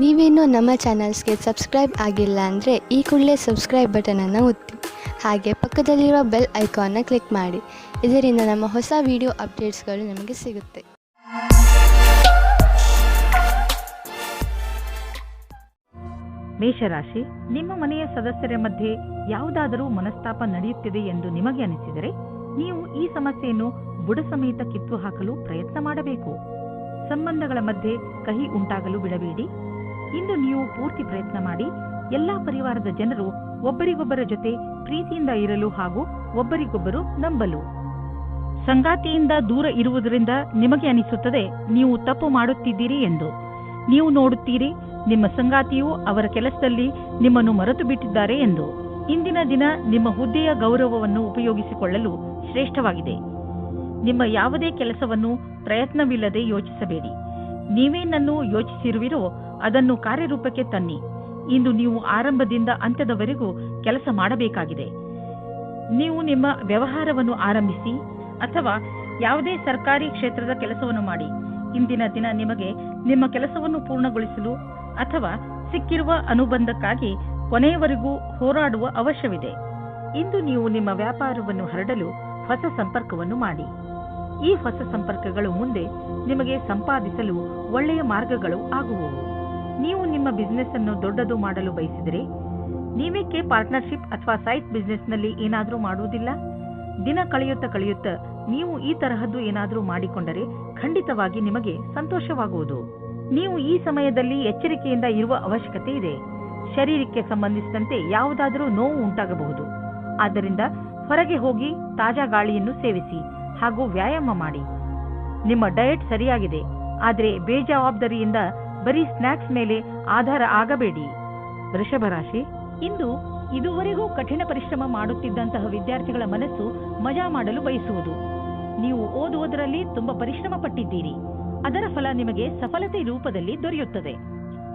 ನೀವೇನೂ ನಮ್ಮ ಚಾನಲ್ಸ್ಗೆ ಸಬ್ಸ್ಕ್ರೈಬ್ ಆಗಿಲ್ಲ ಅಂದರೆ ಈ ಕೂಡಲೇ ಸಬ್ಸ್ಕ್ರೈಬ್ ಬಟನನ್ನು ಒತ್ತಿ, ಹಾಗೆ ಪಕ್ಕದಲ್ಲಿರುವ ಬೆಲ್ ಐಕಾನ್ನ ಕ್ಲಿಕ್ ಮಾಡಿ. ಇದರಿಂದ ನಮ್ಮ ಹೊಸ ವಿಡಿಯೋ ಅಪ್ಡೇಟ್ಸ್ಗಳು ನಿಮಗೆ ಸಿಗುತ್ತೆ. ಮೇಷರಾಶಿ, ನಿಮ್ಮ ಮನೆಯ ಸದಸ್ಯರ ಮಧ್ಯೆ ಯಾವುದಾದರೂ ಮನಸ್ತಾಪ ನಡೆಯುತ್ತಿದೆ ಎಂದು ನಿಮಗೆ ಅನಿಸಿದರೆ ನೀವು ಈ ಸಮಸ್ಯೆಯನ್ನು ಬುಡ ಸಮೇತ ಕಿತ್ತು ಹಾಕಲು ಪ್ರಯತ್ನ ಮಾಡಬೇಕು. ಸಂಬಂಧಗಳ ಮಧ್ಯೆ ಕಹಿ ಉಂಟಾಗಲು ಬಿಡಬೇಡಿ. ಇಂದು ನೀವು ಪೂರ್ತಿ ಪ್ರಯತ್ನ ಮಾಡಿ ಎಲ್ಲಾ ಪರಿವಾರದ ಜನರು ಒಬ್ಬರಿಗೊಬ್ಬರ ಜೊತೆ ಪ್ರೀತಿಯಿಂದ ಇರಲು ಹಾಗೂ ಒಬ್ಬರಿಗೊಬ್ಬರು ನಂಬಲು. ಸಂಗಾತಿಯಿಂದ ದೂರ ಇರುವುದರಿಂದ ನಿಮಗೆ ಅನಿಸುತ್ತದೆ ನೀವು ತಪ್ಪು ಮಾಡುತ್ತಿದ್ದೀರಿ ಎಂದು. ನೀವು ನೋಡುತ್ತೀರಿ ನಿಮ್ಮ ಸಂಗಾತಿಯು ಅವರ ಕೆಲಸದಲ್ಲಿ ನಿಮ್ಮನ್ನು ಮರೆತು ಬಿಟ್ಟಿದ್ದಾರೆ ಎಂದು. ಇಂದಿನ ದಿನ ನಿಮ್ಮ ಹುದ್ದೆಯ ಗೌರವವನ್ನು ಉಪಯೋಗಿಸಿಕೊಳ್ಳಲು ಶ್ರೇಷ್ಠವಾಗಿದೆ. ನಿಮ್ಮ ಯಾವುದೇ ಕೆಲಸವನ್ನು ಪ್ರಯತ್ನವಿಲ್ಲದೆ ಯೋಚಿಸಬೇಡಿ. ನೀವೇನನ್ನು ಯೋಚಿಸಿರುವಿರೋ ಅದನ್ನು ಕಾರ್ಯರೂಪಕ್ಕೆ ತನ್ನಿ. ಇಂದು ನೀವು ಆರಂಭದಿಂದ ಅಂತ್ಯದವರೆಗೂ ಕೆಲಸ ಮಾಡಬೇಕಾಗಿದೆ. ನೀವು ನಿಮ್ಮ ವ್ಯವಹಾರವನ್ನು ಆರಂಭಿಸಿ ಅಥವಾ ಯಾವುದೇ ಸರ್ಕಾರಿ ಕ್ಷೇತ್ರದ ಕೆಲಸವನ್ನು ಮಾಡಿ. ಇಂದಿನ ದಿನ ನಿಮಗೆ ನಿಮ್ಮ ಕೆಲಸವನ್ನು ಪೂರ್ಣಗೊಳಿಸಲು ಅಥವಾ ಸಿಕ್ಕಿರುವ ಅನುಬಂಧಕ್ಕಾಗಿ ಕೊನೆಯವರೆಗೂ ಹೋರಾಡುವ ಅವಶ್ಯವಿದೆ. ಇಂದು ನೀವು ನಿಮ್ಮ ವ್ಯಾಪಾರವನ್ನು ಹರಡಲು ಹೊಸ ಸಂಪರ್ಕವನ್ನು ಮಾಡಿ. ಈ ಹೊಸ ಸಂಪರ್ಕಗಳು ಮುಂದೆ ನಿಮಗೆ ಸಂಪಾದಿಸಲು ಒಳ್ಳೆಯ ಮಾರ್ಗಗಳು ಆಗುವವು. ನೀವು ನಿಮ್ಮ ಬಿಸಿನೆಸ್ ಅನ್ನು ದೊಡ್ಡದು ಮಾಡಲು ಬಯಸಿದರೆ ನೀವೇಕೆ ಪಾರ್ಟ್ನರ್ಶಿಪ್ ಅಥವಾ ಸೈಟ್ ಬಿಸಿನೆಸ್ನಲ್ಲಿ ಏನಾದರೂ ಮಾಡುವುದಿಲ್ಲ? ದಿನ ಕಳೆಯುತ್ತಾ ನೀವು ಈ ತರಹದ್ದು ಏನಾದರೂ ಮಾಡಿಕೊಂಡರೆ ಖಂಡಿತವಾಗಿ ನಿಮಗೆ ಸಂತೋಷವಾಗುವುದು. ನೀವು ಈ ಸಮಯದಲ್ಲಿ ಎಚ್ಚರಿಕೆಯಿಂದ ಇರುವ ಅವಶ್ಯಕತೆ ಇದೆ. ಶರೀರಕ್ಕೆ ಸಂಬಂಧಿಸಿದಂತೆ ಯಾವುದಾದರೂ ನೋವು ಉಂಟಾಗಬಹುದು. ಆದ್ದರಿಂದ ಹೊರಗೆ ಹೋಗಿ ತಾಜಾ ಗಾಳಿಯನ್ನು ಸೇವಿಸಿ ಹಾಗೂ ವ್ಯಾಯಾಮ ಮಾಡಿ. ನಿಮ್ಮ ಡಯಟ್ ಸರಿಯಾಗಿದೆ, ಆದರೆ ಬೇಜವಾಬ್ದಾರಿಯಿಂದ ಬರೀ ಸ್ನ್ಯಾಕ್ಸ್ ಮೇಲೆ ಆಧಾರ ಆಗಬೇಡಿ. ವೃಷಭ ರಾಶಿ, ಇಂದು ಇದುವರೆಗೂ ಕಠಿಣ ಪರಿಶ್ರಮ ಮಾಡುತ್ತಿದ್ದಂತಹ ವಿದ್ಯಾರ್ಥಿಗಳ ಮನಸ್ಸು ಮಜಾ ಮಾಡಲು ಬಯಸುವುದು. ನೀವು ಓದುವುದರಲ್ಲಿ ತುಂಬಾ ಪರಿಶ್ರಮ ಪಟ್ಟಿದ್ದೀರಿ. ಅದರ ಫಲ ನಿಮಗೆ ಸಫಲತೆ ರೂಪದಲ್ಲಿ ದೊರೆಯುತ್ತದೆ.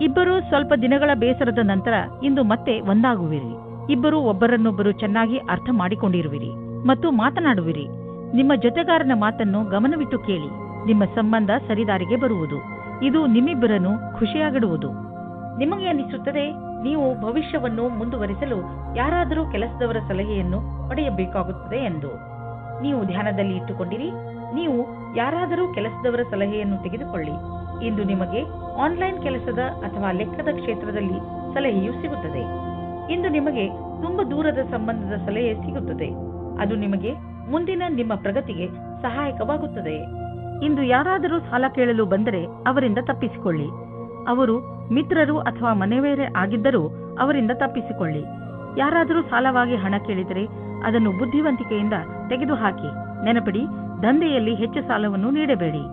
ಇಬ್ಬರು ಸ್ವಲ್ಪ ದಿನಗಳ ಬೇಸರದ ನಂತರ ಇಂದು ಮತ್ತೆ ಒಂದಾಗುವಿರಿ. ಇಬ್ಬರು ಒಬ್ಬರನ್ನೊಬ್ಬರು ಚೆನ್ನಾಗಿ ಅರ್ಥ ಮಾಡಿಕೊಂಡಿರುವಿರಿ ಮತ್ತು ಮಾತನಾಡುವಿರಿ. ನಿಮ್ಮ ಜೊತೆಗಾರನ ಮಾತನ್ನು ಗಮನವಿಟ್ಟು ಕೇಳಿ. ನಿಮ್ಮ ಸಂಬಂಧ ಸರಿದಾರಿಗೆ ಬರುವುದು. ಇದು ನಿಮ್ಮಿಬ್ಬರನ್ನು ಖುಷಿಯಾಗಿಡುವುದು. ನಿಮಗೆ ಅನಿಸುತ್ತದೆ ನೀವು ಭವಿಷ್ಯವನ್ನು ಮುಂದುವರಿಸಲು ಯಾರಾದರೂ ಕೆಲಸದವರ ಸಲಹೆಯನ್ನು ಪಡೆಯಬೇಕಾಗುತ್ತದೆ ಎಂದು. ನೀವು ಧ್ಯಾನದಲ್ಲಿ ಇಟ್ಟುಕೊಂಡಿರಿ. ನೀವು ಯಾರಾದರೂ ಕೆಲಸದವರ ಸಲಹೆಯನ್ನು ತೆಗೆದುಕೊಳ್ಳಿ. ಇಂದು ನಿಮಗೆ ಆನ್ಲೈನ್ ಕೆಲಸದ ಅಥವಾ ಲೆಕ್ಕದ ಕ್ಷೇತ್ರದಲ್ಲಿ ಸಲಹೆಯು ಸಿಗುತ್ತದೆ. ಇಂದು ನಿಮಗೆ ತುಂಬ ದೂರದ ಸಂಬಂಧದ ಸಲಹೆ ಸಿಗುತ್ತದೆ. ಅದು ನಿಮಗೆ ಮುಂದಿನ ನಿಮ್ಮ ಪ್ರಗತಿಗೆ ಸಹಾಯಕವಾಗುತ್ತದೆ. ಇಂದು ಯಾರಾದರೂ ಸಾಲ ಕೇಳಲು ಬಂದರೆ ಅವರಿಂದ ತಪ್ಪಿಸಿಕೊಳ್ಳಿ. ಅವರು ಮಿತ್ರರು ಅಥವಾ ಮನೆಯವರೇ ಆಗಿದ್ದರೂ ಅವರಿಂದ ತಪ್ಪಿಸಿಕೊಳ್ಳಿ. ಯಾರಾದರೂ ಸಾಲವಾಗಿ ಹಣ ಕೇಳಿದರೆ ಅದನ್ನು ಬುದ್ಧಿವಂತಿಕೆಯಿಂದ ತೆಗೆದುಹಾಕಿ. ನೆನಪಿಡಿ, ದಂಧೆಯಲ್ಲಿ ಹೆಚ್ಚು ಸಾಲವನ್ನು ನೀಡಬೇಡಿ.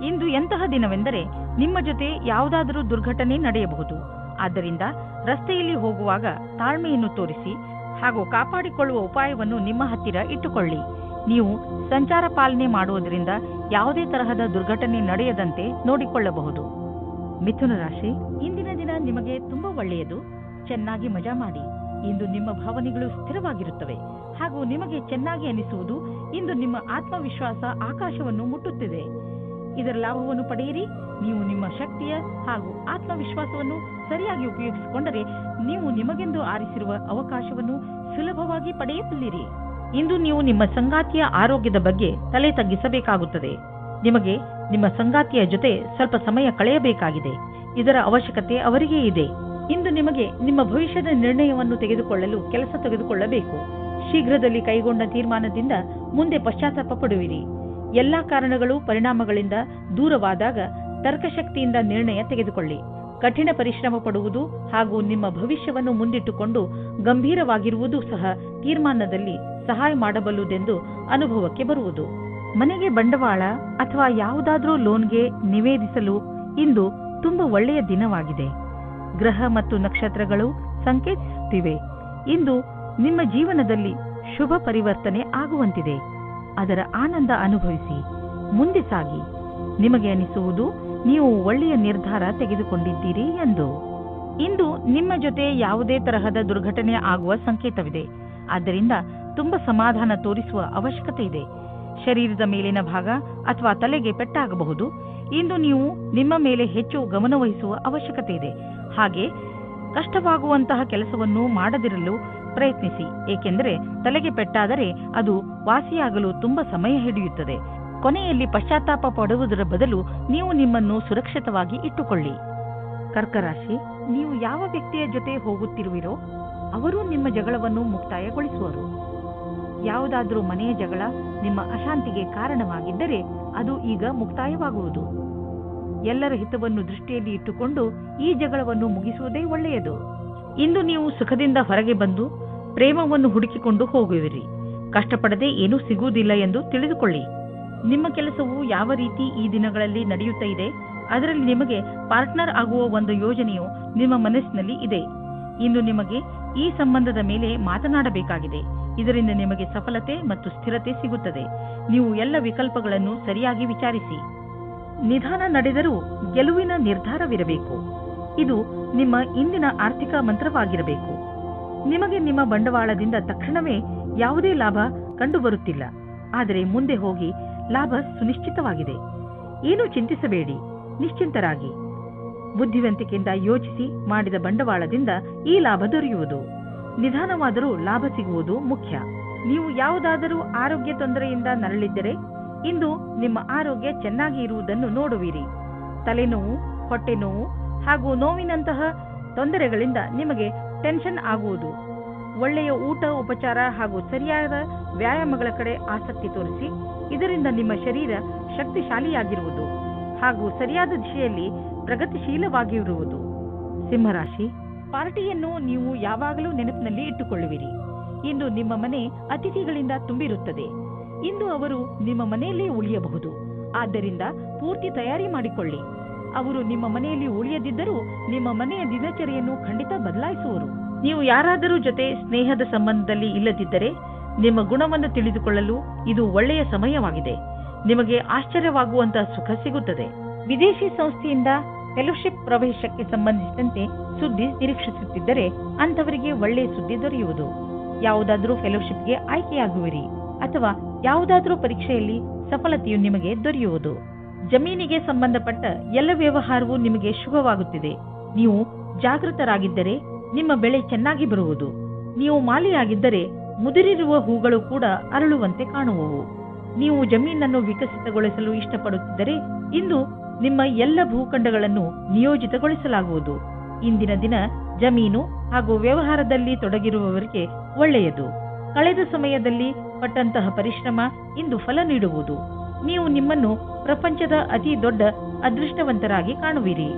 ಇಂದು ಎಂತಹ ದಿನವೆಂದರೆ ನಿಮ್ಮ ಜೊತೆ ಯಾವುದಾದರೂ ದುರ್ಘಟನೆ ನಡೆಯಬಹುದು. ಆದ್ದರಿಂದ ರಸ್ತೆಯಲ್ಲಿ ಹೋಗುವಾಗ ತಾಳ್ಮೆಯನ್ನು ತೋರಿಸಿ ಹಾಗೂ ಕಾಪಾಡಿಕೊಳ್ಳುವ ಉಪಾಯವನ್ನು ನಿಮ್ಮ ಹತ್ತಿರ ಇಟ್ಟುಕೊಳ್ಳಿ. ನೀವು ಸಂಚಾರ ಪಾಲನೆ ಮಾಡುವುದರಿಂದ ಯಾವುದೇ ತರಹದ ದುರ್ಘಟನೆ ನಡೆಯದಂತೆ ನೋಡಿಕೊಳ್ಳಬಹುದು. ಮಿಥುನ ರಾಶಿ, ಇಂದಿನ ದಿನ ನಿಮಗೆ ತುಂಬಾ ಒಳ್ಳೆಯದು. ಚೆನ್ನಾಗಿ ಮಜಾ ಮಾಡಿ. ಇಂದು ನಿಮ್ಮ ಭಾವನೆಗಳು ಸ್ಥಿರವಾಗಿರುತ್ತವೆ ಹಾಗೂ ನಿಮಗೆ ಚೆನ್ನಾಗಿ ಅನಿಸುವುದು. ಇಂದು ನಿಮ್ಮ ಆತ್ಮವಿಶ್ವಾಸ ಆಕಾಶವನ್ನು ಮುಟ್ಟುತ್ತಿದೆ. ಇದರ ಲಾಭವನ್ನು ಪಡೆಯಿರಿ. ನೀವು ನಿಮ್ಮ ಶಕ್ತಿಯ ಹಾಗೂ ಆತ್ಮವಿಶ್ವಾಸವನ್ನು ಸರಿಯಾಗಿ ಉಪಯೋಗಿಸಿಕೊಂಡರೆ ನೀವು ನಿಮಗೆಂದು ಆರಿಸಿರುವ ಅವಕಾಶವನ್ನು ಸುಲಭವಾಗಿ ಪಡೆಯಬಲ್ಲಿರಿ. ಇಂದು ನೀವು ನಿಮ್ಮ ಸಂಗಾತಿಯ ಆರೋಗ್ಯದ ಬಗ್ಗೆ ತಲೆ ತಗ್ಗಿಸಬೇಕಾಗುತ್ತದೆ. ನಿಮಗೆ ನಿಮ್ಮ ಸಂಗಾತಿಯ ಜೊತೆ ಸ್ವಲ್ಪ ಸಮಯ ಕಳೆಯಬೇಕಾಗಿದೆ. ಇದರ ಅವಶ್ಯಕತೆ ಅವರಿಗೆ ಇದೆ. ಇಂದು ನಿಮಗೆ ನಿಮ್ಮ ಭವಿಷ್ಯದ ನಿರ್ಣಯವನ್ನು ತೆಗೆದುಕೊಳ್ಳಲು ಕೆಲಸ ತೆಗೆದುಕೊಳ್ಳಬೇಕು. ಶೀಘ್ರದಲ್ಲಿ ಕೈಗೊಂಡ ತೀರ್ಮಾನದಿಂದ ಮುಂದೆ ಪಶ್ಚಾತ್ತಾಪ ಪಡುವಿರಿ. ಎಲ್ಲಾ ಕಾರಣಗಳು ಪರಿಣಾಮಗಳಿಂದ ದೂರವಾದಾಗ ತರ್ಕಶಕ್ತಿಯಿಂದ ನಿರ್ಣಯ ತೆಗೆದುಕೊಳ್ಳಿ. ಕಠಿಣ ಪರಿಶ್ರಮ ಪಡುವುದು ಹಾಗೂ ನಿಮ್ಮ ಭವಿಷ್ಯವನ್ನು ಮುಂದಿಟ್ಟುಕೊಂಡು ಗಂಭೀರವಾಗಿರುವುದು ಸಹ ತೀರ್ಮಾನದಲ್ಲಿ ಸಹಾಯ ಮಾಡಬಲ್ಲುದೆಂದು ಅನುಭವಕ್ಕೆ ಬರುವುದು. ಮನೆಗೆ ಬಂಡವಾಳ ಅಥವಾ ಯಾವುದಾದ್ರೂ ಲೋನ್ಗೆ ನಿವೇದಿಸಲು ಇಂದು ತುಂಬಾ ಒಳ್ಳೆಯ ದಿನವಾಗಿದೆ. ಗ್ರಹ ಮತ್ತು ನಕ್ಷತ್ರಗಳು ಸಂಕೇತಿಸುತ್ತಿವೆ. ಇಂದು ನಿಮ್ಮ ಜೀವನದಲ್ಲಿ ಶುಭ ಪರಿವರ್ತನೆ ಆಗುವಂತಿದೆ. ಅದರ ಆನಂದ ಅನುಭವಿಸಿ ಮುಂದೆ ಸಾಗಿ. ನಿಮಗೆ ಅನಿಸುವುದು ನೀವು ಒಳ್ಳೆಯ ನಿರ್ಧಾರ ತೆಗೆದುಕೊಂಡಿದ್ದೀರಿ ಎಂದು. ಇಂದು ನಿಮ್ಮ ಜೊತೆ ಯಾವುದೇ ತರಹದ ದುರ್ಘಟನೆ ಆಗುವ ಸಂಕೇತವಿದೆ. ಆದ್ದರಿಂದ ತುಂಬಾ ಸಮಾಧಾನ ತೋರಿಸುವ ಅವಶ್ಯಕತೆ ಇದೆ. ಶರೀರದ ಮೇಲಿನ ಭಾಗ ಅಥವಾ ತಲೆಗೆ ಪೆಟ್ಟಾಗಬಹುದು. ಇಂದು ನೀವು ನಿಮ್ಮ ಮೇಲೆ ಹೆಚ್ಚು ಗಮನವಹಿಸುವ ಅವಶ್ಯಕತೆ ಇದೆ. ಹಾಗೆ ಕಷ್ಟವಾಗುವಂತಹ ಕೆಲಸವನ್ನು ಮಾಡದಿರಲು ಪ್ರಯತ್ನಿಸಿ, ಏಕೆಂದರೆ ತಲೆಗೆ ಪೆಟ್ಟಾದರೆ ಅದು ವಾಸಿಯಾಗಲು ತುಂಬಾ ಸಮಯ ಹಿಡಿಯುತ್ತದೆ. ಕೊನೆಯಲ್ಲಿ ಪಶ್ಚಾತ್ತಾಪ ಪಡುವುದರ ಬದಲು ನೀವು ನಿಮ್ಮನ್ನು ಸುರಕ್ಷಿತವಾಗಿ ಇಟ್ಟುಕೊಳ್ಳಿ. ಕರ್ಕರಾಶಿ, ನೀವು ಯಾವ ವ್ಯಕ್ತಿಯ ಜೊತೆ ಹೋಗುತ್ತಿರುವಿರೋ ಅವರು ನಿಮ್ಮ ಜಗಳವನ್ನು ಮುಕ್ತಾಯಗೊಳಿಸುವರು. ಯಾವುದಾದರೂ ಮನೆಯ ಜಗಳ ನಿಮ್ಮ ಅಶಾಂತಿಗೆ ಕಾರಣವಾಗಿದ್ದರೆ ಅದು ಈಗ ಮುಕ್ತಾಯವಾಗುವುದು. ಎಲ್ಲರ ಹಿತವನ್ನು ದೃಷ್ಟಿಯಲ್ಲಿ ಇಟ್ಟುಕೊಂಡು ಈ ಜಗಳವನ್ನು ಮುಗಿಸುವುದೇ ಒಳ್ಳೆಯದು. ಇಂದು ನೀವು ಸುಖದಿಂದ ಹೊರಗೆ ಬಂದು ಪ್ರೇಮವನ್ನು ಹುಡುಕಿಕೊಂಡು ಹೋಗುವಿರಿ. ಕಷ್ಟಪಡದೆ ಏನೂ ಸಿಗುವುದಿಲ್ಲ ಎಂದು ತಿಳಿದುಕೊಳ್ಳಿ. ನಿಮ್ಮ ಕೆಲಸವು ಯಾವ ರೀತಿ ಈ ದಿನಗಳಲ್ಲಿ ನಡೆಯುತ್ತಾ ಇದೆ, ಅದರಲ್ಲಿ ನಿಮಗೆ ಪಾರ್ಟ್ನರ್ ಆಗುವ ಒಂದು ಯೋಜನೆಯು ನಿಮ್ಮ ಮನಸ್ಸಿನಲ್ಲಿ ಇದೆ. ಇಂದು ನಿಮಗೆ ಈ ಸಂಬಂಧದ ಮೇಲೆ ಮಾತನಾಡಬೇಕಾಗಿದೆ. ಇದರಿಂದ ನಿಮಗೆ ಸಫಲತೆ ಮತ್ತು ಸ್ಥಿರತೆ ಸಿಗುತ್ತದೆ. ನೀವು ಎಲ್ಲ ವಿಕಲ್ಪಗಳನ್ನು ಸರಿಯಾಗಿ ವಿಚಾರಿಸಿ. ನಿಧಾನ ನಡೆದರೂ ಗೆಲುವಿನ ನಿರ್ಧಾರವಿರಬೇಕು. ಇದು ನಿಮ್ಮ ಇಂದಿನ ಆರ್ಥಿಕ ಮಂತ್ರವಾಗಿರಬೇಕು. ನಿಮಗೆ ನಿಮ್ಮ ಬಂಡವಾಳದಿಂದ ತಕ್ಷಣವೇ ಯಾವುದೇ ಲಾಭ ಕಂಡುಬರುತ್ತಿಲ್ಲ, ಆದರೆ ಮುಂದೆ ಹೋಗಿ ಲಾಭ ಸುನಿಶ್ಚಿತವಾಗಿದೆ. ಏನೂ ಚಿಂತಿಸಬೇಡಿ, ನಿಶ್ಚಿಂತರಾಗಿ. ಬುದ್ಧಿವಂತಿಕೆಯಿಂದ ಯೋಚಿಸಿ ಮಾಡಿದ ಬಂಡವಾಳದಿಂದ ಈ ಲಾಭ ದೊರೆಯುವುದು. ನಿಧಾನವಾದರೂ ಲಾಭ ಸಿಗುವುದು ಮುಖ್ಯ. ನೀವು ಯಾವುದಾದರೂ ಆರೋಗ್ಯ ತೊಂದರೆಯಿಂದ ನರಳಿದ್ದರೆ ಇಂದು ನಿಮ್ಮ ಆರೋಗ್ಯ ಚೆನ್ನಾಗಿ ಇರುವುದನ್ನು ನೋಡುವಿರಿ. ತಲೆನೋವು, ಹೊಟ್ಟೆ ನೋವು ಹಾಗೂ ನೋವಿನಂತಹ ತೊಂದರೆಗಳಿಂದ ನಿಮಗೆ ಟೆನ್ಷನ್ ಆಗುವುದು. ಒಳ್ಳೆಯ ಊಟ, ಉಪಚಾರ ಹಾಗೂ ಸರಿಯಾದ ವ್ಯಾಯಾಮಗಳ ಕಡೆ ಆಸಕ್ತಿ ತೋರಿಸಿ. ಇದರಿಂದ ನಿಮ್ಮ ಶರೀರ ಶಕ್ತಿಶಾಲಿಯಾಗಿರುವುದು ಹಾಗೂ ಸರಿಯಾದ ದಿಶೆಯಲ್ಲಿ ಪ್ರಗತಿಶೀಲವಾಗಿರುವುದು. ಸಿಂಹರಾಶಿ, ಪಾರ್ಟಿಯನ್ನು ನೀವು ಯಾವಾಗಲೂ ನೆನಪಿನಲ್ಲಿ ಇಟ್ಟುಕೊಳ್ಳುವಿರಿ. ಇಂದು ನಿಮ್ಮ ಮನೆ ಅತಿಥಿಗಳಿಂದ ತುಂಬಿರುತ್ತದೆ. ಇಂದು ಅವರು ನಿಮ್ಮ ಮನೆಯಲ್ಲೇ ಉಳಿಯಬಹುದು. ಆದ್ದರಿಂದ ಪೂರ್ತಿ ತಯಾರಿ ಮಾಡಿಕೊಳ್ಳಿ. ಅವರು ನಿಮ್ಮ ಮನೆಯಲ್ಲಿ ಉಳಿಯದಿದ್ದರೂ ನಿಮ್ಮ ಮನೆಯ ದಿನಚರಿಯನ್ನು ಖಂಡಿತ ಬದಲಾಯಿಸುವರು. ನೀವು ಯಾರಾದರೂ ಜೊತೆ ಸ್ನೇಹದ ಸಂಬಂಧದಲ್ಲಿ ಇಲ್ಲದಿದ್ದರೆ ನಿಮ್ಮ ಗುಣವನ್ನು ತಿಳಿದುಕೊಳ್ಳಲು ಇದು ಒಳ್ಳೆಯ ಸಮಯವಾಗಿದೆ. ನಿಮಗೆ ಆಶ್ಚರ್ಯವಾಗುವಂತಹ ಸುಖ ಸಿಗುತ್ತದೆ. ವಿದೇಶಿ ಸಂಸ್ಥೆಯಿಂದ ಫೆಲೋಶಿಪ್ ಪ್ರವೇಶಕ್ಕೆ ಸಂಬಂಧಿಸಿದಂತೆ ಸುದ್ದಿ ನಿರೀಕ್ಷಿಸುತ್ತಿದ್ದರೆ ಅಂಥವರಿಗೆ ಒಳ್ಳೆಯ ಸುದ್ದಿ ದೊರೆಯುವುದು. ಯಾವುದಾದರೂ ಫೆಲೋಶಿಪ್ಗೆ ಆಯ್ಕೆಯಾಗುವಿರಿ ಅಥವಾ ಯಾವುದಾದರೂ ಪರೀಕ್ಷೆಯಲ್ಲಿ ಸಫಲತೆಯು ನಿಮಗೆ ದೊರೆಯುವುದು. ಜಮೀನಿಗೆ ಸಂಬಂಧಪಟ್ಟ ಎಲ್ಲ ವ್ಯವಹಾರವೂ ನಿಮಗೆ ಶುಭವಾಗುತ್ತಿದೆ. ನೀವು ಜಾಗೃತರಾಗಿದ್ದರೆ ನಿಮ್ಮ ಬೆಳೆ ಚೆನ್ನಾಗಿ ಬರುವುದು. ನೀವು ಮಾಲಿಯಾಗಿದ್ದರೆ ಮುದುರಿರುವ ಹೂಗಳು ಕೂಡ ಅರಳುವಂತೆ ಕಾಣುವವು. ನೀವು ಜಮೀನನ್ನು ವಿಕಸಿತಗೊಳಿಸಲು ಇಷ್ಟಪಡುತ್ತಿದ್ದರೆ ಇಂದು ನಿಮ್ಮ ಎಲ್ಲ ಭೂಖಂಡಗಳನ್ನು ನಿಯೋಜಿತಗೊಳಿಸಲಾಗುವುದು. ಇಂದಿನ ದಿನ ಜಮೀನು ಹಾಗೂ ವ್ಯವಹಾರದಲ್ಲಿ ತೊಡಗಿರುವವರಿಗೆ ಒಳ್ಳೆಯದು. ಕಳೆದ ಸಮಯದಲ್ಲಿ ಪಟ್ಟಂತಹ ಪರಿಶ್ರಮ ಇಂದು ಫಲ ನೀಡುವುದು. ನೀವು ನಿಮ್ಮನ್ನು ಪ್ರಪಂಚದ ಅತಿ ದೊಡ್ಡ ಅದೃಷ್ಟವಂತರಾಗಿ ಕಾಣುವಿರಿ.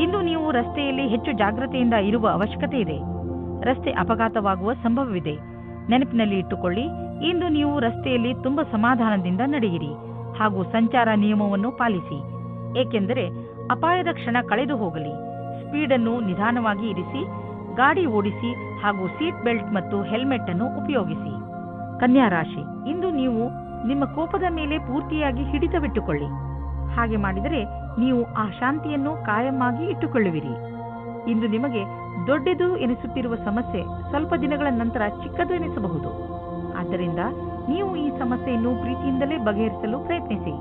ಇಂದು ನೀವು ರಸ್ತೆಯಲ್ಲಿ ಹೆಚ್ಚು ಜಾಗ್ರತೆಯಿಂದ ಇರುವ ಅವಶ್ಯಕತೆ ಇದೆ. ರಸ್ತೆ ಅಪಘಾತವಾಗುವ ಸಂಭವವಿದೆ. ನೆನಪಿನಲ್ಲಿ ಇಟ್ಟುಕೊಳ್ಳಿ, ಇಂದು ನೀವು ರಸ್ತೆಯಲ್ಲಿ ತುಂಬಾ ಸಮಾಧಾನದಿಂದ ನಡೆಯಿರಿ ಹಾಗೂ ಸಂಚಾರ ನಿಯಮವನ್ನು ಪಾಲಿಸಿ. ಏಕೆಂದರೆ ಅಪಾಯದ ಕ್ಷಣ ಕಳೆದು ಹೋಗಲಿ. ಸ್ಪೀಡನ್ನು ನಿಧಾನವಾಗಿ ಇರಿಸಿ, ಗಾಡಿ ಓಡಿಸಿ ಹಾಗೂ ಸೀಟ್ ಬೆಲ್ಟ್ ಮತ್ತು ಹೆಲ್ಮೆಟ್ ಅನ್ನು ಉಪಯೋಗಿಸಿ. ಕನ್ಯಾ ರಾಶಿ, ಇಂದು ನೀವು ನಿಮ್ಮ ಕೋಪದ ಮೇಲೆ ಪೂರ್ತಿಯಾಗಿ ಹಿಡಿತವಿಟ್ಟುಕೊಳ್ಳಿ. ಹಾಗೆ ಮಾಡಿದರೆ ನೀವು ಆ ಶಾಂತಿಯನ್ನು ಕಾಯಮಾಗಿ ಇಟ್ಟುಕೊಳ್ಳುವಿರಿ. ಇಂದು ನಿಮಗೆ ದೊಡ್ಡದು ಎನಿಸುತ್ತಿರುವ ಸಮಸ್ಯೆ ಸ್ವಲ್ಪ ದಿನಗಳ ನಂತರ ಚಿಕ್ಕದು ಎನಿಸಬಹುದು. ಆದ್ದರಿಂದ ನೀವು ಈ ಸಮಸ್ಯೆಯನ್ನು ಪ್ರೀತಿಯಿಂದಲೇ ಬಗೆಹರಿಸಲು ಪ್ರಯತ್ನಿಸಿ.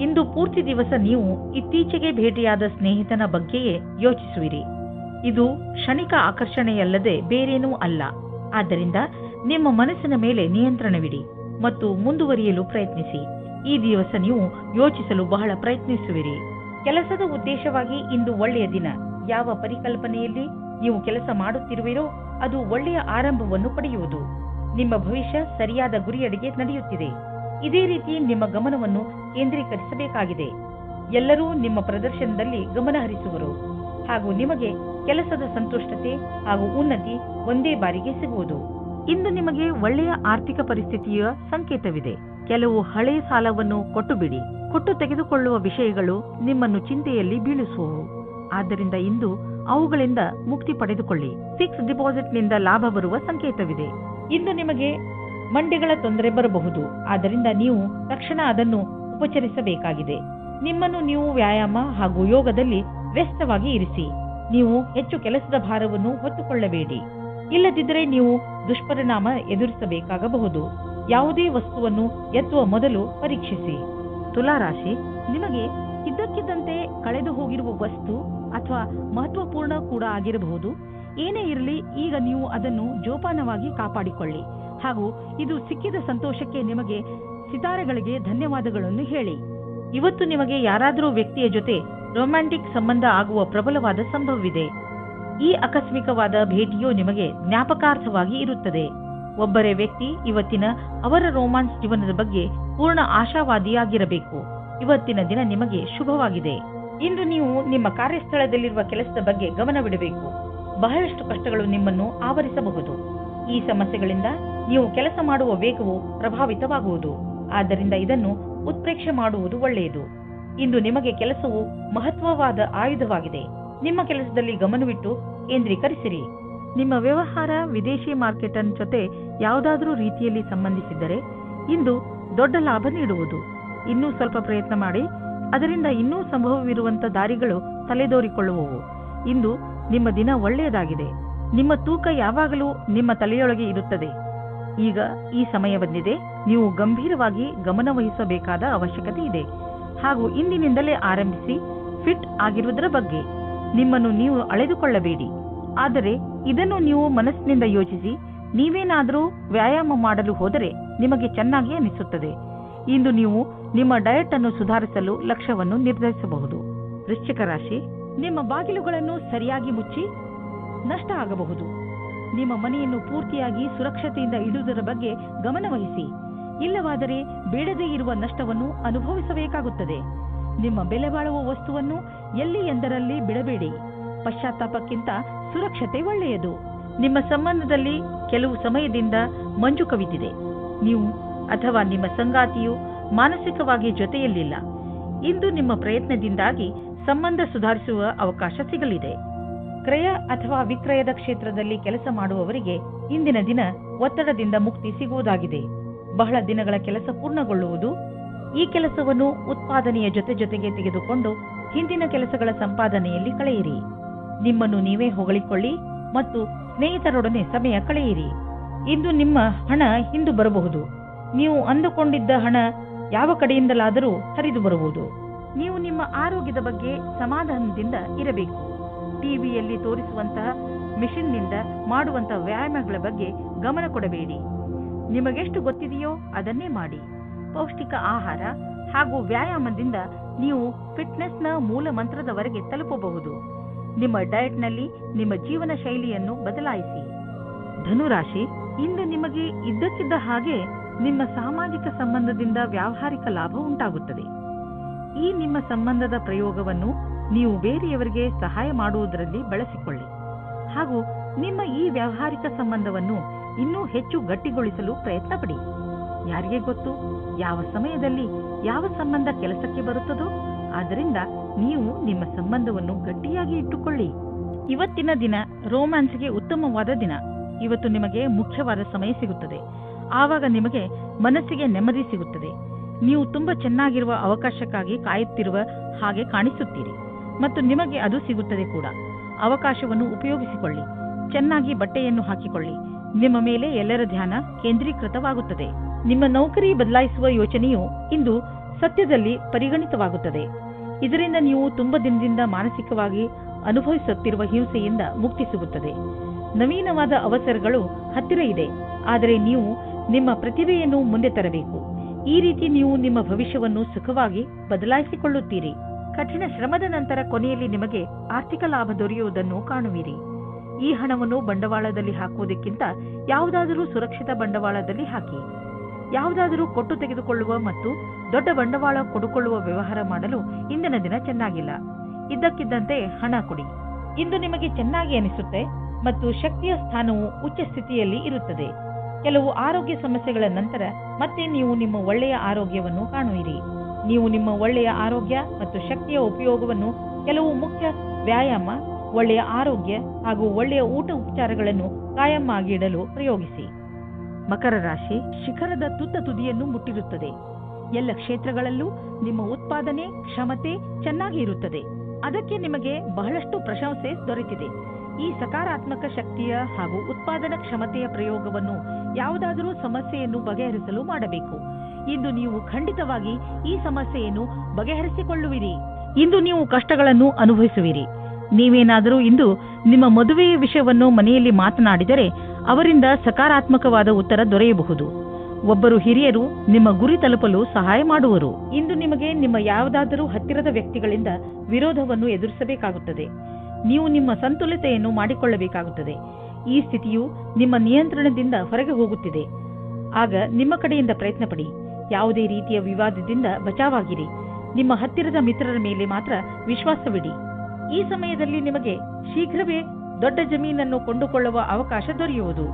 ಇಂದು ಪೂರ್ತಿ ದಿವಸ ನೀವು ಇತ್ತೀಚೆಗೆ ಭೇಟಿಯಾದ ಸ್ನೇಹಿತನ ಬಗ್ಗೆಯೇ ಯೋಚಿಸುವಿರಿ. ಇದು ಕ್ಷಣಿಕ ಆಕರ್ಷಣೆಯಲ್ಲದೆ ಬೇರೇನೂ ಅಲ್ಲ. ಆದ್ದರಿಂದ ನಿಮ್ಮ ಮನಸ್ಸಿನ ಮೇಲೆ ನಿಯಂತ್ರಣವಿಡಿ ಮತ್ತು ಮುಂದುವರಿಯಲು ಪ್ರಯತ್ನಿಸಿ. ಈ ದಿವಸ ನೀವು ಯೋಚಿಸಲು ಬಹಳ ಪ್ರಯತ್ನಿಸುವಿರಿ. ಕೆಲಸದ ಉದ್ದೇಶವಾಗಿ ಇಂದು ಒಳ್ಳೆಯ ದಿನ. ಯಾವ ಪರಿಕಲ್ಪನೆಯಲ್ಲಿ ನೀವು ಕೆಲಸ ಮಾಡುತ್ತಿರುವಿರೋ ಅದು ಒಳ್ಳೆಯ ಆರಂಭವನ್ನು ಪಡೆಯುವುದು. ನಿಮ್ಮ ಭವಿಷ್ಯ ಸರಿಯಾದ ಗುರಿಯೆಡೆಗೆ ನಡೆಯುತ್ತಿದೆ. ಇದೇ ರೀತಿ ನಿಮ್ಮ ಗಮನವನ್ನು ಕೇಂದ್ರೀಕರಿಸಬೇಕಾಗಿದೆ. ಎಲ್ಲರೂ ನಿಮ್ಮ ಪ್ರದರ್ಶನದಲ್ಲಿ ಗಮನ ಹರಿಸುವರು ಹಾಗೂ ನಿಮಗೆ ಕೆಲಸದ ಸಂತುಷ್ಟತೆ ಹಾಗೂ ಉನ್ನತಿ ಒಂದೇ ಬಾರಿಗೆ ಸಿಗುವುದು. ಇಂದು ನಿಮಗೆ ಒಳ್ಳೆಯ ಆರ್ಥಿಕ ಪರಿಸ್ಥಿತಿಯ ಸಂಕೇತವಿದೆ. ಕೆಲವು ಹಳೆಯ ಸಾಲವನ್ನು ಕೊಟ್ಟು ಬಿಡಿ. ಕೊಟ್ಟು ತೆಗೆದುಕೊಳ್ಳುವ ವಿಷಯಗಳು ನಿಮ್ಮನ್ನು ಚಿಂತೆಯಲ್ಲಿ ಬೀಳಿಸುವವು. ಆದ್ದರಿಂದ ಇಂದು ಅವುಗಳಿಂದ ಮುಕ್ತಿ ಪಡೆದುಕೊಳ್ಳಿ. ಫಿಕ್ಸ್ ಡಿಪಾಸಿಟ್ನಿಂದ ಲಾಭ ಬರುವ ಸಂಕೇತವಿದೆ. ಇಂದು ನಿಮಗೆ ಮಂಡಿಗಳ ತೊಂದರೆ ಬರಬಹುದು. ಆದ್ದರಿಂದ ನೀವು ತಕ್ಷಣ ಅದನ್ನು ಉಪಚರಿಸಬೇಕಾಗಿದೆ. ನಿಮ್ಮನ್ನು ನೀವು ವ್ಯಾಯಾಮ ಹಾಗೂ ಯೋಗದಲ್ಲಿ ವ್ಯಸ್ತವಾಗಿ ಇರಿಸಿ. ನೀವು ಹೆಚ್ಚು ಕೆಲಸದ ಭಾರವನ್ನು ಹೊತ್ತುಕೊಳ್ಳಬೇಡಿ. ಇಲ್ಲದಿದ್ದರೆ ನೀವು ದುಷ್ಪರಿಣಾಮ ಎದುರಿಸಬೇಕಾಗಬಹುದು. ಯಾವುದೇ ವಸ್ತುವನ್ನು ಎತ್ತುವ ಮೊದಲು ಪರೀಕ್ಷಿಸಿ. ತುಲಾರಾಶಿ, ನಿಮಗೆ ಇದ್ದಕ್ಕಿದ್ದಂತೆ ಕಳೆದು ಹೋಗಿರುವ ವಸ್ತು ಅಥವಾ ಮಹತ್ವಪೂರ್ಣ ಕೂಡ ಆಗಿರಬಹುದು. ಏನೇ ಇರಲಿ, ಈಗ ನೀವು ಅದನ್ನು ಜೋಪಾನವಾಗಿ ಕಾಪಾಡಿಕೊಳ್ಳಿ ಹಾಗೂ ಇದು ಸಿಕ್ಕಿದ ಸಂತೋಷಕ್ಕೆ ನಿಮಗೆ ಸಿತಾರೆಗಳಿಗೆ ಧನ್ಯವಾದಗಳನ್ನು ಹೇಳಿ. ಇವತ್ತು ನಿಮಗೆ ಯಾರಾದರೂ ವ್ಯಕ್ತಿಯ ಜೊತೆ ರೊಮ್ಯಾಂಟಿಕ್ ಸಂಬಂಧ ಆಗುವ ಪ್ರಬಲವಾದ ಸಂಭವವಿದೆ. ಈ ಆಕಸ್ಮಿಕವಾದ ಭೇಟಿಯು ನಿಮಗೆ ಜ್ಞಾಪಕಾರ್ಥವಾಗಿ ಇರುತ್ತದೆ. ಒಬ್ಬರೇ ವ್ಯಕ್ತಿ ಇವತ್ತಿನ ಅವರ ರೋಮಾನ್ಸ್ ಜೀವನದ ಬಗ್ಗೆ ಪೂರ್ಣ ಆಶಾವಾದಿಯಾಗಿರಬೇಕು. ಇವತ್ತಿನ ದಿನ ನಿಮಗೆ ಶುಭವಾಗಿದೆ. ಇಂದು ನೀವು ನಿಮ್ಮ ಕಾರ್ಯಸ್ಥಳದಲ್ಲಿರುವ ಕೆಲಸದ ಬಗ್ಗೆ ಗಮನವಿಡಬೇಕು. ಬಹಳಷ್ಟು ಕಷ್ಟಗಳು ನಿಮ್ಮನ್ನು ಆವರಿಸಬಹುದು. ಈ ಸಮಸ್ಯೆಗಳಿಂದ ನೀವು ಕೆಲಸ ಮಾಡುವ ವೇಗವು ಪ್ರಭಾವಿತವಾಗುವುದು. ಆದ್ದರಿಂದ ಇದನ್ನು ಉತ್ಪ್ರೇಕ್ಷೆ ಮಾಡುವುದು ಒಳ್ಳೆಯದು. ಇಂದು ನಿಮಗೆ ಕೆಲಸವು ಮಹತ್ವವಾದ ಆಯುಧವಾಗಿದೆ. ನಿಮ್ಮ ಕೆಲಸದಲ್ಲಿ ಗಮನವಿಟ್ಟು ಕೇಂದ್ರೀಕರಿಸಿರಿ. ನಿಮ್ಮ ವ್ಯವಹಾರ ವಿದೇಶಿ ಮಾರ್ಕೆಟ್ ಜೊತೆ ಯಾವುದಾದರೂ ರೀತಿಯಲ್ಲಿ ಸಂಬಂಧಿಸಿದ್ದರೆ ಇಂದು ದೊಡ್ಡ ಲಾಭ ನೀಡುವುದು. ಇನ್ನೂ ಸ್ವಲ್ಪ ಪ್ರಯತ್ನ ಮಾಡಿ, ಅದರಿಂದ ಇನ್ನೂ ಸಂಭವವಿರುವಂತ ದಾರಿಗಳು ತಲೆದೋರಿಕೊಳ್ಳುವವು. ಇಂದು ನಿಮ್ಮ ದಿನ ಒಳ್ಳೆಯದಾಗಿದೆ. ನಿಮ್ಮ ತೂಕ ಯಾವಾಗಲೂ ನಿಮ್ಮ ತಲೆಯೊಳಗೆ ಇರುತ್ತದೆ. ಈಗ ಈ ಸಮಯ ಬಂದಿದೆ. ನೀವು ಗಂಭೀರವಾಗಿ ಗಮನ ವಹಿಸಬೇಕಾದ ಅವಶ್ಯಕತೆ ಇದೆ ಹಾಗೂ ಇಂದಿನಿಂದಲೇ ಆರಂಭಿಸಿ ಫಿಟ್ ಆಗಿರುವುದರ ಬಗ್ಗೆ ನಿಮ್ಮನ್ನು ನೀವು ಅಳೆದುಕೊಳ್ಳಬೇಡಿ. ಆದರೆ ಇದನ್ನು ನೀವು ಮನಸ್ಸಿನಿಂದ ಯೋಚಿಸಿ. ನೀವೇನಾದರೂ ವ್ಯಾಯಾಮ ಮಾಡಲು ಹೋದರೆ ನಿಮಗೆ ಚೆನ್ನಾಗಿ ಅನಿಸುತ್ತದೆ. ಇಂದು ನೀವು ನಿಮ್ಮ ಡಯಟ್ ಅನ್ನು ಸುಧಾರಿಸಲು ಲಕ್ಷ್ಯವನ್ನು ನಿರ್ಧರಿಸಬಹುದು. ವೃಶ್ಚಿಕ ರಾಶಿ, ನಿಮ್ಮ ಬಾಗಿಲುಗಳನ್ನು ಸರಿಯಾಗಿ ಮುಚ್ಚಿ ನಷ್ಟ ಆಗಬಹುದು. ನಿಮ್ಮ ಮನೆಯನ್ನು ಪೂರ್ತಿಯಾಗಿ ಸುರಕ್ಷತೆಯಿಂದ ಇಡುವುದರ ಬಗ್ಗೆ ಗಮನವಹಿಸಿ. ಇಲ್ಲವಾದರೆ ಬೇಡದೇ ಇರುವ ನಷ್ಟವನ್ನು ಅನುಭವಿಸಬೇಕಾಗುತ್ತದೆ. ನಿಮ್ಮ ಬೆಲೆ ಬಾಳುವ ವಸ್ತುವನ್ನು ಎಲ್ಲಿ ಎಂದರಲ್ಲಿ ಬಿಡಬೇಡಿ. ಪಶ್ಚಾತ್ತಾಪಕ್ಕಿಂತ ಸುರಕ್ಷತೆ ಒಳ್ಳೆಯದು. ನಿಮ್ಮ ಸಂಬಂಧದಲ್ಲಿ ಕೆಲವು ಸಮಯದಿಂದ ಮಂಜು ಕವಿದಿದೆ. ನೀವು ಅಥವಾ ನಿಮ್ಮ ಸಂಗಾತಿಯು ಮಾನಸಿಕವಾಗಿ ಜೊತೆಯಲ್ಲಿಲ್ಲ. ಇಂದು ನಿಮ್ಮ ಪ್ರಯತ್ನದಿಂದಾಗಿ ಸಂಬಂಧ ಸುಧಾರಿಸುವ ಅವಕಾಶ ಸಿಗಲಿದೆ. ಕ್ರಯ ಅಥವಾ ವಿಕ್ರಯದ ಕ್ಷೇತ್ರದಲ್ಲಿ ಕೆಲಸ ಮಾಡುವವರಿಗೆ ಇಂದಿನ ದಿನ ಒತ್ತಡದಿಂದ ಮುಕ್ತಿ ಸಿಗುವುದಾಗಿದೆ. ಬಹಳ ದಿನಗಳ ಕೆಲಸ ಪೂರ್ಣಗೊಳ್ಳುವುದು. ಈ ಕೆಲಸವನ್ನು ಉತ್ಪಾದನೆಯ ಜೊತೆಗೆ ತೆಗೆದುಕೊಂಡು ಹಿಂದಿನ ಕೆಲಸಗಳ ಸಂಪಾದನೆಯಲ್ಲಿ ಕಳೆಯಿರಿ. ನಿಮ್ಮನ್ನು ನೀವೇ ಹೊಗಳಿಕೊಳ್ಳಿ ಮತ್ತು ಸ್ನೇಹಿತರೊಡನೆ ಸಮಯ ಕಳೆಯಿರಿ. ಇಂದು ನಿಮ್ಮ ಹಣ ಹಿಂದು ಬರಬಹುದು. ನೀವು ಅಂದುಕೊಂಡಿದ್ದ ಹಣ ಯಾವ ಕಡೆಯಿಂದಲಾದರೂ ಹರಿದು ಬರುವುದು. ನೀವು ನಿಮ್ಮ ಆರೋಗ್ಯದ ಬಗ್ಗೆ ಸಮಾಧಾನದಿಂದ ಇರಬೇಕು. ಟಿವಿಯಲ್ಲಿ ತೋರಿಸುವಂತಹ ಮಿಷನ್ನಿಂದ ಮಾಡುವಂತಹ ವ್ಯಾಯಾಮಗಳ ಬಗ್ಗೆ ಗಮನ ಕೊಡಬೇಡಿ. ನಿಮಗೆಷ್ಟು ಗೊತ್ತಿದೆಯೋ ಅದನ್ನೇ ಮಾಡಿ. ಪೌಷ್ಟಿಕ ಆಹಾರ ಹಾಗೂ ವ್ಯಾಯಾಮದಿಂದ ನೀವು ಫಿಟ್ನೆಸ್ನ ಮೂಲ ಮಂತ್ರದವರೆಗೆ ತಲುಪಬಹುದು. ನಿಮ್ಮ ಡಯಟ್ನಲ್ಲಿ ನಿಮ್ಮ ಜೀವನ ಶೈಲಿಯನ್ನು ಬದಲಾಯಿಸಿ. ಧನುರಾಶಿ, ಇಂದು ನಿಮಗೆ ಇದ್ದಕ್ಕಿದ್ದ ಹಾಗೆ ನಿಮ್ಮ ಸಾಮಾಜಿಕ ಸಂಬಂಧದಿಂದ ವ್ಯಾವಹಾರಿಕ ಲಾಭ ಉಂಟಾಗುತ್ತದೆ. ಈ ನಿಮ್ಮ ಸಂಬಂಧದ ಪ್ರಯೋಗವನ್ನು ನೀವು ಬೇರೆಯವರಿಗೆ ಸಹಾಯ ಮಾಡುವುದರಲ್ಲಿ ಬಳಸಿಕೊಳ್ಳಿ ಹಾಗೂ ನಿಮ್ಮ ಈ ವ್ಯಾವಹಾರಿಕ ಸಂಬಂಧವನ್ನು ಇನ್ನೂ ಹೆಚ್ಚು ಗಟ್ಟಿಗೊಳಿಸಲು ಪ್ರಯತ್ನ ಪಡಿ. ಯಾರಿಗೆ ಗೊತ್ತು ಯಾವ ಸಮಯದಲ್ಲಿ ಯಾವ ಸಂಬಂಧ ಕೆಲಸಕ್ಕೆ ಬರುತ್ತದೋ. ಆದ್ದರಿಂದ ನೀವು ನಿಮ್ಮ ಸಂಬಂಧವನ್ನು ಗಟ್ಟಿಯಾಗಿ ಇಟ್ಟುಕೊಳ್ಳಿ. ಇವತ್ತಿನ ದಿನ ರೋಮ್ಯಾನ್ಸ್ಗೆ ಉತ್ತಮವಾದ ದಿನ. ಇವತ್ತು ನಿಮಗೆ ಮುಖ್ಯವಾದ ಸಮಯ ಸಿಗುತ್ತದೆ. ಆವಾಗ ನಿಮಗೆ ಮನಸ್ಸಿಗೆ ನೆಮ್ಮದಿ ಸಿಗುತ್ತದೆ. ನೀವು ತುಂಬಾ ಚೆನ್ನಾಗಿರುವ ಅವಕಾಶಕ್ಕಾಗಿ ಕಾಯುತ್ತಿರುವ ಹಾಗೆ ಕಾಣಿಸುತ್ತೀರಿ ಮತ್ತು ನಿಮಗೆ ಅದು ಸಿಗುತ್ತದೆ ಕೂಡ. ಅವಕಾಶವನ್ನು ಉಪಯೋಗಿಸಿಕೊಳ್ಳಿ. ಚೆನ್ನಾಗಿ ಬಟ್ಟೆಯನ್ನು ಹಾಕಿಕೊಳ್ಳಿ. ನಿಮ್ಮ ಮೇಲೆ ಎಲ್ಲರ ಧ್ಯಾನ ಕೇಂದ್ರೀಕೃತವಾಗುತ್ತದೆ. ನಿಮ್ಮ ನೌಕರಿ ಬದಲಾಯಿಸುವ ಯೋಚನೆಯು ಇಂದು ಸತ್ಯದಲ್ಲಿ ಪರಿಗಣಿತವಾಗುತ್ತದೆ. ಇದರಿಂದ ನೀವು ತುಂಬ ದಿನದಿಂದ ಮಾನಸಿಕವಾಗಿ ಅನುಭವಿಸುತ್ತಿರುವ ಹಿಂಸೆಯಿಂದ ಮುಕ್ತಿ ಸಿಗುತ್ತದೆ. ನವೀನವಾದ ಅವಸರಗಳು ಹತ್ತಿರ ಇದೆ, ಆದರೆ ನೀವು ನಿಮ್ಮ ಪ್ರತಿಭೆಯನ್ನು ಮುಂದೆ ತರಬೇಕು. ಈ ರೀತಿ ನೀವು ನಿಮ್ಮ ಭವಿಷ್ಯವನ್ನು ಸುಖವಾಗಿ ಬದಲಾಯಿಸಿಕೊಳ್ಳುತ್ತೀರಿ. ಕಠಿಣ ಶ್ರಮದ ನಂತರ ಕೊನೆಯಲ್ಲಿ ನಿಮಗೆ ಆರ್ಥಿಕ ಲಾಭ ದೊರೆಯುವುದನ್ನು ಕಾಣುವಿರಿ. ಈ ಹಣವನ್ನು ಬಂಡವಾಳದಲ್ಲಿ ಹಾಕುವುದಕ್ಕಿಂತ ಯಾವುದಾದರೂ ಸುರಕ್ಷಿತ ಬಂಡವಾಳದಲ್ಲಿ ಹಾಕಿ. ಯಾವುದಾದರೂ ಕೊಟ್ಟು ತೆಗೆದುಕೊಳ್ಳುವ ಮತ್ತು ದೊಡ್ಡ ಬಂಡವಾಳ ಕೊಡುಕೊಳ್ಳುವ ವ್ಯವಹಾರ ಮಾಡಲು ಇಂದಿನ ದಿನ ಚೆನ್ನಾಗಿಲ್ಲ. ಇದ್ದಕ್ಕಿದ್ದಂತೆ ಹಣ ಕೊಡಿ. ಇಂದು ನಿಮಗೆ ಚೆನ್ನಾಗಿ ಅನಿಸುತ್ತೆ ಮತ್ತು ಶಕ್ತಿಯ ಸ್ಥಾನವು ಉಚ್ಚ ಸ್ಥಿತಿಯಲ್ಲಿ ಇರುತ್ತದೆ. ಕೆಲವು ಆರೋಗ್ಯ ಸಮಸ್ಯೆಗಳ ನಂತರ ಮತ್ತೆ ನೀವು ನಿಮ್ಮ ಒಳ್ಳೆಯ ಆರೋಗ್ಯವನ್ನು ಕಾಣುವಿರಿ. ನೀವು ನಿಮ್ಮ ಒಳ್ಳೆಯ ಆರೋಗ್ಯ ಮತ್ತು ಶಕ್ತಿಯ ಉಪಯೋಗವನ್ನು ಕೆಲವು ಮುಖ್ಯ ವ್ಯಾಯಾಮ, ಒಳ್ಳೆಯ ಆರೋಗ್ಯ ಹಾಗೂ ಒಳ್ಳೆಯ ಊಟ ಉಪಚಾರಗಳನ್ನು ಕಾಯಂ ಆಗಿ ಇಡಲು ಪ್ರಯೋಗಿಸಿ. ಮಕರ ರಾಶಿ, ಶಿಖರದ ತುತ್ತ ತುದಿಯನ್ನು ಮುಟ್ಟಿರುತ್ತದೆ. ಎಲ್ಲ ಕ್ಷೇತ್ರಗಳಲ್ಲೂ ನಿಮ್ಮ ಉತ್ಪಾದನೆ ಕ್ಷಮತೆ ಚೆನ್ನಾಗಿ ಇರುತ್ತದೆ. ಅದಕ್ಕೆ ನಿಮಗೆ ಬಹಳಷ್ಟು ಪ್ರಶಂಸೆ ದೊರೆತಿದೆ. ಈ ಸಕಾರಾತ್ಮಕ ಶಕ್ತಿಯ ಹಾಗೂ ಉತ್ಪಾದನಾ ಕ್ಷಮತೆಯ ಪ್ರಯೋಗವನ್ನು ಯಾವುದಾದರೂ ಸಮಸ್ಯೆಯನ್ನು ಬಗೆಹರಿಸಲು ಮಾಡಬೇಕು. ಇಂದು ನೀವು ಖಂಡಿತವಾಗಿ ಈ ಸಮಸ್ಯೆಯನ್ನು ಬಗೆಹರಿಸಿಕೊಳ್ಳುವಿರಿ. ಇಂದು ನೀವು ಕಷ್ಟಗಳನ್ನು ಅನುಭವಿಸುವಿರಿ. ನೀವೇನಾದರೂ ಇಂದು ನಿಮ್ಮ ಮದುವೆಯ ವಿಷಯವನ್ನು ಮನೆಯಲ್ಲಿ ಮಾತನಾಡಿದರೆ ಅವರಿಂದ ಸಕಾರಾತ್ಮಕವಾದ ಉತ್ತರ ದೊರೆಯಬಹುದು. ಒಬ್ಬರು ಹಿರಿಯರು ನಿಮ್ಮ ಗುರಿ ತಲುಪಲು ಸಹಾಯ ಮಾಡುವರು. ಇಂದು ನಿಮಗೆ ನಿಮ್ಮ ಯಾವುದಾದರೂ ಹತ್ತಿರದ ವ್ಯಕ್ತಿಗಳಿಂದ ವಿರೋಧವನ್ನು ಎದುರಿಸಬೇಕಾಗುತ್ತದೆ. ನೀವು ನಿಮ್ಮ ಸಂತುಲಿತೆಯನ್ನು ಮಾಡಿಕೊಳ್ಳಬೇಕಾಗುತ್ತದೆ. ಈ ಸ್ಥಿತಿಯು ನಿಮ್ಮ ನಿಯಂತ್ರಣದಿಂದ ಹೊರಗೆ ಹೋಗುತ್ತಿದೆ. ಆಗ ನಿಮ್ಮ ಕಡೆಯಿಂದ ಪ್ರಯತ್ನ ಪಡಿ. ಯಾವುದೇ ರೀತಿಯ ವಿವಾದದಿಂದ ಬಚಾವಾಗಿರಿ. ನಿಮ್ಮ ಹತ್ತಿರದ ಮಿತ್ರರ ಮೇಲೆ ಮಾತ್ರ ವಿಶ್ವಾಸವಿಡಿ. ಈ ಸಮಯದಲ್ಲಿ ನಿಮಗೆ ಶೀಘ್ರವೇ ದೊಡ್ಡ ಜಮೀನನ್ನು ಕೊಂಡುಕೊಳ್ಳುವ ಅವಕಾಶ ದೊರೆಯುವುದು.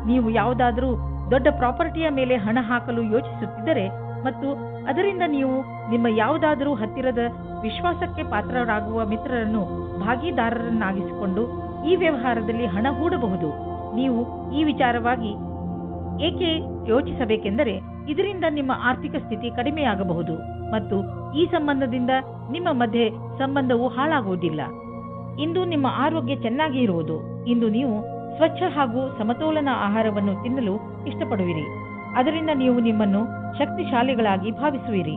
ನೀವು ಯಾವುದಾದರೂ ದೊಡ್ಡ ಪ್ರಾಪರ್ಟಿಯ ಮೇಲೆ ಹಣ ಹಾಕಲು ಯೋಚಿಸುತ್ತಿದ್ದರೆ ಮತ್ತು ಅದರಿಂದ ನೀವು ನಿಮ್ಮ ಯಾವುದಾದರೂ ಹತ್ತಿರದ ವಿಶ್ವಾಸಕ್ಕೆ ಪಾತ್ರರಾಗುವ ಮಿತ್ರರನ್ನು ಭಾಗಿದಾರರನ್ನಾಗಿಸಿಕೊಂಡು ಈ ವ್ಯವಹಾರದಲ್ಲಿ ಹಣ ಹೂಡಬಹುದು. ನೀವು ಈ ವಿಚಾರವಾಗಿ ಏಕೆ ಯೋಚಿಸಬೇಕೆಂದರೆ ಇದರಿಂದ ನಿಮ್ಮ ಆರ್ಥಿಕ ಸ್ಥಿತಿ ಕಡಿಮೆಯಾಗಬಹುದು ಮತ್ತು ಈ ಸಂಬಂಧದಿಂದ ನಿಮ್ಮ ಮಧ್ಯೆ ಸಂಬಂಧವು ಹಾಳಾಗುವುದಿಲ್ಲ. ಇಂದು ನಿಮ್ಮ ಆರೋಗ್ಯ ಚೆನ್ನಾಗಿ ಇರುವುದು. ಇಂದು ನೀವು ಸ್ವಚ್ಛ ಹಾಗೂ ಸಮತೋಲನ ಆಹಾರವನ್ನು ತಿನ್ನಲು ಇಷ್ಟಪಡುವಿರಿ. ಅದರಿಂದ ನೀವು ನಿಮ್ಮನ್ನು ಶಕ್ತಿಶಾಲಿಗಳಾಗಿ ಭಾವಿಸುವಿರಿ.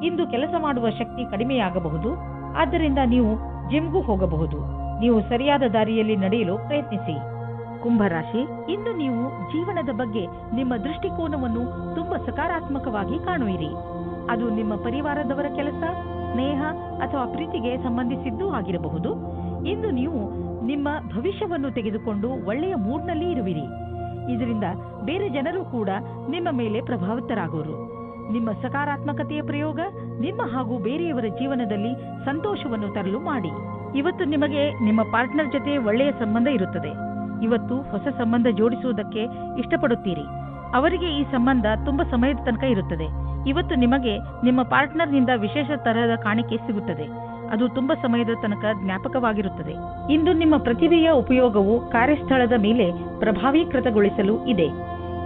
ಇಂದು ಕೆಲಸ ಮಾಡುವ ಶಕ್ತಿ ಕಡಿಮೆಯಾಗಬಹುದು. ಆದ್ದರಿಂದ ನೀವು ಜಿಮ್ಗೂ ಹೋಗಬಹುದು. ನೀವು ಸರಿಯಾದ ದಾರಿಯಲ್ಲಿ ನಡೆಯಲು ಪ್ರಯತ್ನಿಸಿ. ಕುಂಭರಾಶಿ, ಇಂದು ನೀವು ಜೀವನದ ಬಗ್ಗೆ ನಿಮ್ಮ ದೃಷ್ಟಿಕೋನವನ್ನು ತುಂಬಾ ಸಕಾರಾತ್ಮಕವಾಗಿ ಕಾಣುವಿರಿ. ಅದು ನಿಮ್ಮ ಪರಿವಾರದವರ ಕೆಲಸ, ಸ್ನೇಹ ಅಥವಾ ಪ್ರೀತಿಗೆ ಸಂಬಂಧಿಸಿದ್ದೂ ಆಗಿರಬಹುದು. ಇಂದು ನೀವು ನಿಮ್ಮ ಭವಿಷ್ಯವನ್ನು ತೆಗೆದುಕೊಂಡು ಒಳ್ಳೆಯ ಮೂಡ್ನಲ್ಲಿ ಇರುವಿರಿ. ಇದರಿಂದ ಬೇರೆ ಜನರು ಕೂಡ ನಿಮ್ಮ ಮೇಲೆ ಪ್ರಭಾವಿತರಾಗುವರು. ನಿಮ್ಮ ಸಕಾರಾತ್ಮಕತೆಯ ಪ್ರಯೋಗ ನಿಮ್ಮ ಹಾಗೂ ಬೇರೆಯವರ ಜೀವನದಲ್ಲಿ ಸಂತೋಷವನ್ನು ತರಲು ಮಾಡಿ. ಇವತ್ತು ನಿಮಗೆ ನಿಮ್ಮ ಪಾರ್ಟ್ನರ್ ಜೊತೆ ಒಳ್ಳೆಯ ಸಂಬಂಧ ಇರುತ್ತದೆ. ಇವತ್ತು ಹೊಸ ಸಂಬಂಧ ಜೋಡಿಸುವುದಕ್ಕೆ ಇಷ್ಟಪಡುತ್ತೀರಿ. ಅವರಿಗೆ ಈ ಸಂಬಂಧ ತುಂಬಾ ಸಮಯದ ತನಕ ಇರುತ್ತದೆ. ಇವತ್ತು ನಿಮಗೆ ನಿಮ್ಮ ಪಾರ್ಟ್ನರ್ನಿಂದ ವಿಶೇಷ ತರಹದ ಕಾಣಿಕೆ ಸಿಗುತ್ತದೆ. ಅದು ತುಂಬಾ ಸಮಯದ ತನಕ ಜ್ಞಾಪಕವಾಗಿರುತ್ತದೆ. ಇಂದು ನಿಮ್ಮ ಪ್ರತಿಭೆಯ ಉಪಯೋಗವು ಕಾರ್ಯಸ್ಥಳದ ಮೇಲೆ ಪ್ರಭಾವೀಕೃತಗೊಳಿಸಲು ಇದೆ.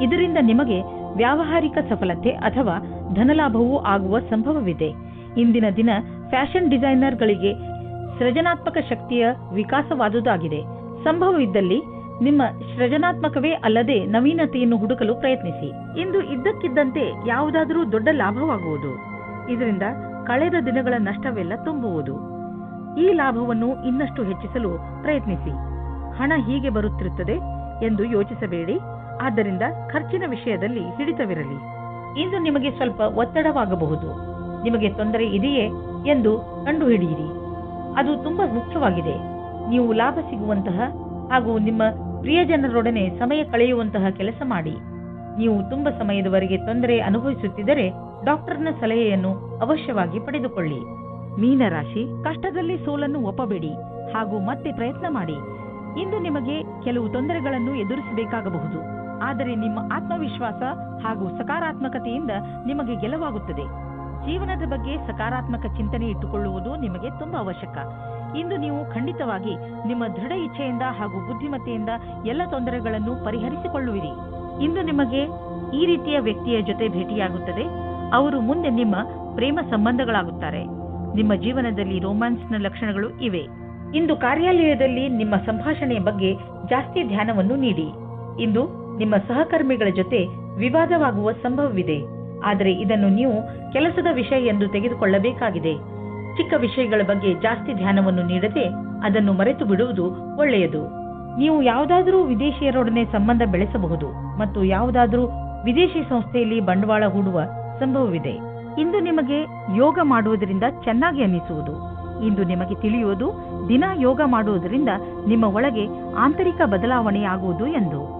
ಇದರಿಂದ ನಿಮಗೆ ವ್ಯಾವಹಾರಿಕ ಸಫಲತೆ ಅಥವಾ ಧನಲಾಭವೂ ಆಗುವ ಸಂಭವವಿದೆ. ಇಂದಿನ ದಿನ ಫ್ಯಾಷನ್ ಡಿಸೈನರ್ಗಳಿಗೆ ಸೃಜನಾತ್ಮಕ ಶಕ್ತಿಯ ವಿಕಾಸವಾದುದಾಗಿದೆ. ಸಂಭವವಿದ್ದಲ್ಲಿ ನಿಮ್ಮ ಸೃಜನಾತ್ಮಕವೇ ಅಲ್ಲದೆ ನವೀನತೆಯನ್ನು ಹುಡುಕಲು ಪ್ರಯತ್ನಿಸಿ. ಇಂದು ಇದ್ದಕ್ಕಿದ್ದಂತೆ ಯಾವುದಾದರೂ ದೊಡ್ಡ ಲಾಭವಾಗುವುದು. ಇದರಿಂದ ಕಳೆದ ದಿನಗಳ ನಷ್ಟವೆಲ್ಲ ತುಂಬುವುದು. ಈ ಲಾಭವನ್ನು ಇನ್ನಷ್ಟು ಹೆಚ್ಚಿಸಲು ಪ್ರಯತ್ನಿಸಿ. ಹಣ ಹೀಗೆ ಬರುತ್ತಿರುತ್ತದೆ ಎಂದು ಯೋಚಿಸಬೇಡಿ. ಆದ್ದರಿಂದ ಖರ್ಚಿನ ವಿಷಯದಲ್ಲಿ ಹಿಡಿತವಿರಲಿ. ಇಂದು ನಿಮಗೆ ಸ್ವಲ್ಪ ಒತ್ತಡವಾಗಬಹುದು. ನಿಮಗೆ ತೊಂದರೆ ಇದೆಯೇ ಎಂದು ಕಂಡುಹಿಡಿಯಿರಿ. ಅದು ತುಂಬಾ ಮುಖ್ಯವಾಗಿದೆ. ನೀವು ಲಾಭ ಸಿಗುವಂತಹ ಹಾಗೂ ನಿಮ್ಮ ಪ್ರಿಯಜನರೊಡನೆ ಸಮಯ ಕಳೆಯುವಂತಹ ಕೆಲಸ ಮಾಡಿ. ನೀವು ತುಂಬಾ ಸಮಯದವರೆಗೆ ತೊಂದರೆ ಅನುಭವಿಸುತ್ತಿದ್ದರೆ ಡಾಕ್ಟರ್ನ ಸಲಹೆಯನ್ನು ಅವಶ್ಯವಾಗಿ ಪಡೆದುಕೊಳ್ಳಿ. ಮೀನರಾಶಿ, ಕಷ್ಟದಲ್ಲಿ ಸೋಲನ್ನು ಒಪ್ಪಬೇಡಿ ಹಾಗೂ ಮತ್ತೆ ಪ್ರಯತ್ನ ಮಾಡಿ. ಇಂದು ನಿಮಗೆ ಕೆಲವು ತೊಂದರೆಗಳನ್ನು ಎದುರಿಸಬೇಕಾಗಬಹುದು. ಆದರೆ ನಿಮ್ಮ ಆತ್ಮವಿಶ್ವಾಸ ಹಾಗೂ ಸಕಾರಾತ್ಮಕತೆಯಿಂದ ನಿಮಗೆ ಗೆಲುವಾಗುತ್ತದೆ. ಜೀವನದ ಬಗ್ಗೆ ಸಕಾರಾತ್ಮಕ ಚಿಂತನೆ ಇಟ್ಟುಕೊಳ್ಳುವುದು ನಿಮಗೆ ತುಂಬಾ ಅವಶ್ಯಕ. ಇಂದು ನೀವು ಖಂಡಿತವಾಗಿ ನಿಮ್ಮ ದೃಢ ಇಚ್ಛೆಯಿಂದ ಹಾಗೂ ಬುದ್ಧಿಮತ್ತೆಯಿಂದ ಎಲ್ಲ ತೊಂದರೆಗಳನ್ನು ಪರಿಹರಿಸಿಕೊಳ್ಳುವಿರಿ. ಇಂದು ನಿಮಗೆ ಈ ರೀತಿಯ ವ್ಯಕ್ತಿಯ ಜೊತೆ ಭೇಟಿಯಾಗುತ್ತದೆ. ಅವರು ಮುಂದೆ ನಿಮ್ಮ ಪ್ರೇಮ ಸಂಬಂಧಗಳಾಗುತ್ತಾರೆ. ನಿಮ್ಮ ಜೀವನದಲ್ಲಿ ರೋಮ್ಯಾನ್ಸ್ನ ಲಕ್ಷಣಗಳು ಇವೆ. ಇಂದು ಕಾರ್ಯಾಲಯದಲ್ಲಿ ನಿಮ್ಮ ಸಂಭಾಷಣೆಯ ಬಗ್ಗೆ ಜಾಸ್ತಿ ಧ್ಯಾನವನ್ನು ನೀಡಿ. ಇಂದು ನಿಮ್ಮ ಸಹಕರ್ಮಿಗಳ ಜೊತೆ ವಿವಾದವಾಗುವ ಸಂಭವವಿದೆ. ಆದರೆ ಇದನ್ನು ನೀವು ಕೆಲಸದ ವಿಷಯ ಎಂದು ತೆಗೆದುಕೊಳ್ಳಬೇಕಾಗಿದೆ. ಚಿಕ್ಕ ವಿಷಯಗಳ ಬಗ್ಗೆ ಜಾಸ್ತಿ ಧ್ಯಾನವನ್ನು ನೀಡದೆ ಅದನ್ನು ಮರೆತು ಬಿಡುವುದು ಒಳ್ಳೆಯದು. ನೀವು ಯಾವುದಾದರೂ ವಿದೇಶಿಯರೊಡನೆ ಸಂಬಂಧ ಬೆಳೆಸಬಹುದು ಮತ್ತು ಯಾವುದಾದರೂ ವಿದೇಶಿ ಸಂಸ್ಥೆಯಲ್ಲಿ ಬಂಡವಾಳ ಹೂಡುವ ಸಂಭವವಿದೆ. ಇಂದು ನಿಮಗೆ ಯೋಗ ಮಾಡುವುದರಿಂದ ಚೆನ್ನಾಗಿ ಅನ್ನಿಸುವುದು. ಇಂದು ನಿಮಗೆ ತಿಳಿಯುವುದು ದಿನ ಯೋಗ ಮಾಡುವುದರಿಂದ ನಿಮ್ಮ ಒಳಗೆ ಆಂತರಿಕ ಬದಲಾವಣೆಯಾಗುವುದು ಎಂದು.